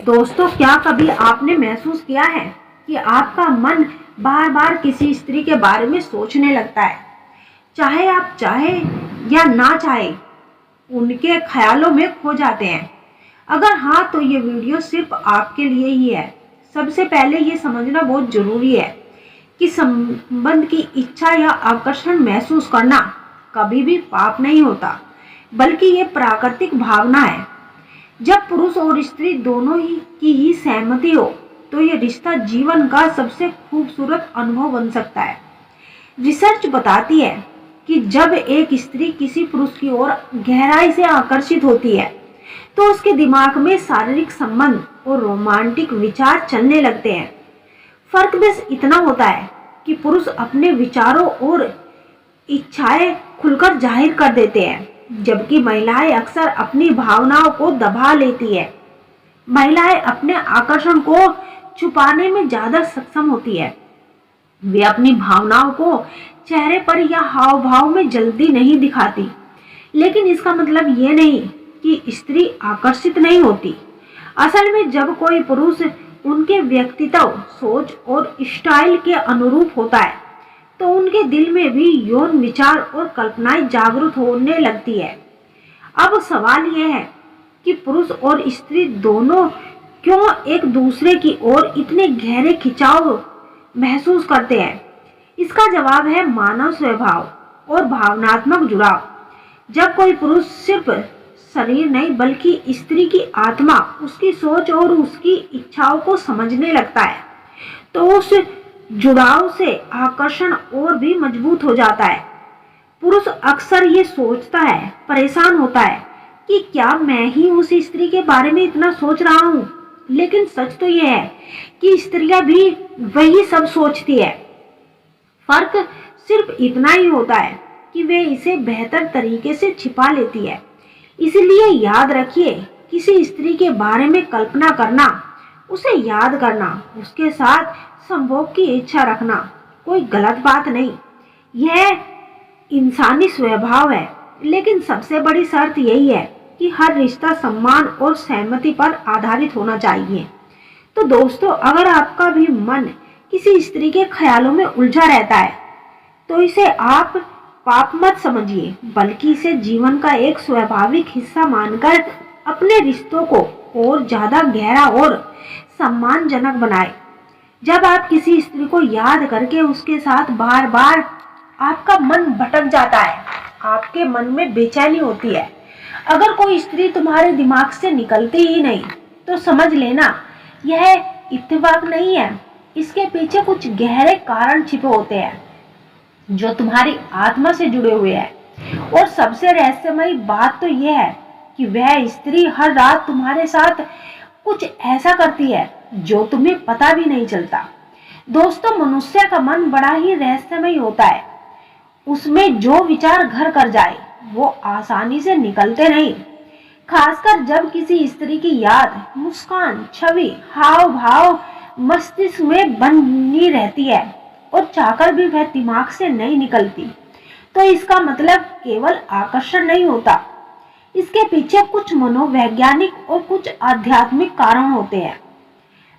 दोस्तों, क्या कभी आपने महसूस किया है कि आपका मन बार बार किसी स्त्री के बारे में सोचने लगता है, चाहे आप चाहे या ना चाहे, उनके ख्यालों में खो जाते हैं। अगर हाँ, तो ये वीडियो सिर्फ आपके लिए ही है। सबसे पहले ये समझना बहुत जरूरी है कि संबंध की इच्छा या आकर्षण महसूस करना कभी भी पाप नहीं होता, बल्कि ये प्राकृतिक भावना है। जब पुरुष और स्त्री दोनों की सहमति हो तो ये रिश्ता जीवन का सबसे खूबसूरत अनुभव बन सकता है। रिसर्च बताती है कि जब एक स्त्री किसी पुरुष की ओर गहराई से आकर्षित होती है तो उसके दिमाग में शारीरिक संबंध और रोमांटिक विचार चलने लगते हैं। फर्क बस इतना होता है कि पुरुष अपने विचारों और इच्छाएं खुलकर जाहिर कर देते हैं, जबकि महिलाएं अक्सर अपनी भावनाओं को दबा लेती है। महिलाएं अपने आकर्षण को छुपाने में ज्यादा सक्षम होती है। वे अपनी भावनाओं को चेहरे पर या हाव भाव में जल्दी नहीं दिखाती, लेकिन इसका मतलब ये नहीं कि स्त्री आकर्षित नहीं होती। असल में जब कोई पुरुष उनके व्यक्तित्व, सोच और स्टाइल के अनुरूप होता है तो उनके दिल में भी यौन विचार और कल्पनाएं जागृत होने लगती है। अब सवाल यह है कि पुरुष और स्त्री दोनों क्यों एक दूसरे की ओर इतने गहरे खिंचाव महसूस करते हैं। इसका जवाब है मानव स्वभाव और भावनात्मक जुड़ाव। जब कोई पुरुष सिर्फ शरीर नहीं बल्कि स्त्री की आत्मा, उसकी सोच और उसकी इच्छाओं को समझने लगता है तो उस जुड़ाव से आकर्षण और भी मजबूत हो जाता है। पुरुष अक्सर ये सोचता है, परेशान होता है कि क्या मैं ही उस स्त्री के बारे में इतना सोच रहा हूँ, लेकिन सच तो ये है कि स्त्रियां भी वही सब सोचती है। फर्क सिर्फ इतना ही होता है कि वे इसे बेहतर तरीके से छिपा लेती है। इसलिए याद रखिए, किसी स्त्री के बारे में कल्पना करना, उसे याद करना, उसके साथ संभोग की इच्छा रखना कोई गलत बात नहीं। यह इंसानी स्वभाव है, लेकिन सबसे बड़ी शर्त यही है कि हर रिश्ता सम्मान और सहमति पर आधारित होना चाहिए। तो दोस्तों, अगर आपका भी मन किसी स्त्री के ख्यालों में उलझा रहता है तो इसे आप पाप मत समझिए, बल्कि इसे जीवन का एक स्वाभाविक हिस्सा मानकर अपने रिश्तों को और ज्यादा गहरा और सम्मानजनक बनाए। जब आप किसी स्त्री को याद करके उसके साथ बार बार आपका मन भटक जाता है, आपके मन में बेचैनी होती है, अगर कोई स्त्री तुम्हारे दिमाग से निकलती ही नहीं तो समझ लेना यह इत्तेफाक नहीं है। इसके पीछे कुछ गहरे कारण छिपे होते हैं जो तुम्हारी आत्मा से जुड़े हुए हैं। और सबसे रहस्यमयी बात तो यह है कि वह स्त्री हर रात तुम्हारे साथ कुछ ऐसा करती है जो तुम्हें पता भी नहीं चलता। दोस्तों, मनुष्य का मन बड़ा ही रहस्यमय होता है। उसमें जो विचार घर कर जाए वो आसानी से निकलते नहीं, खासकर जब किसी स्त्री की याद, मुस्कान, छवि, हाव भाव मस्तिष्क में बनी रहती है और चाहकर भी वह दिमाग से नहीं निकलती। तो इसका मतलब केवल आकर्षण नहीं होता, इसके पीछे कुछ मनोवैज्ञानिक और कुछ आध्यात्मिक कारण होते हैं।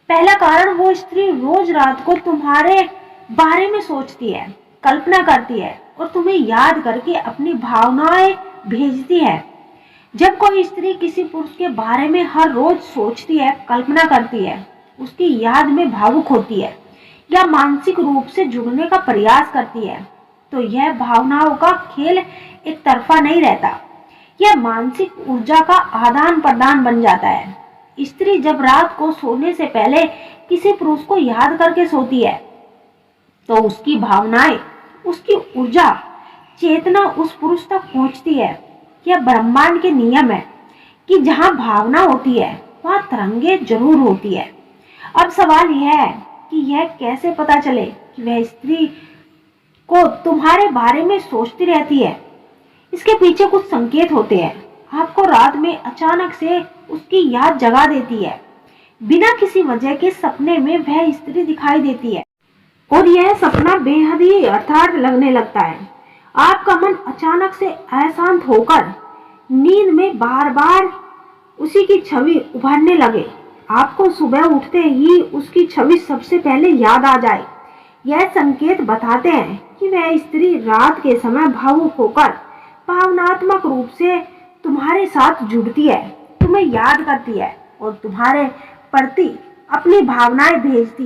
पहला कारण, वो स्त्री रोज रात को तुम्हारे बारे में सोचती है, कल्पना करती है और तुम्हें याद करके अपनी भावनाएं भेजती है। जब कोई स्त्री किसी पुरुष के बारे में हर रोज सोचती है, कल्पना करती है, उसकी याद में भावुक होती है या मानसिक रूप से जुड़ने का प्रयास करती है, तो यह भावनाओं का खेल एक तरफा नहीं रहता, यह मानसिक ऊर्जा का आदान प्रदान बन जाता है। स्त्री जब रात को सोने से पहले किसी पुरुष को याद करके सोती है तो उसकी भावनाएं, उसकी ऊर्जा, चेतना उस पुरुष तक पहुंचती है। यह ब्रह्मांड के नियम है कि जहां भावना होती है वहां तरंगें जरूर होती है। अब सवाल यह है कि यह कैसे पता चले कि वह स्त्री को तुम्हारे बारे में सोचती रहती है। इसके पीछे कुछ संकेत होते हैं। आपको रात में अचानक से उसकी याद जगा देती है, बिना किसी वजह के सपने में वह स्त्री दिखाई देती है और यह सपना बेहद ही यथार्थ लगने लगता है। आपका मन अचानक से अशांत होकर नींद में बार बार उसी की छवि उभरने लगे। आपको सुबह उठते ही उसकी छवि सबसे पहले याद आ जाए। यह संकेत बताते हैं कि वह स्त्री रात के समय भावुक होकर भावनात्मक रूप से तुम्हारे साथ जुड़ती है, तुम्हें याद करती है और तुम्हारे प्रति अपनी भावनाएं भेजती है।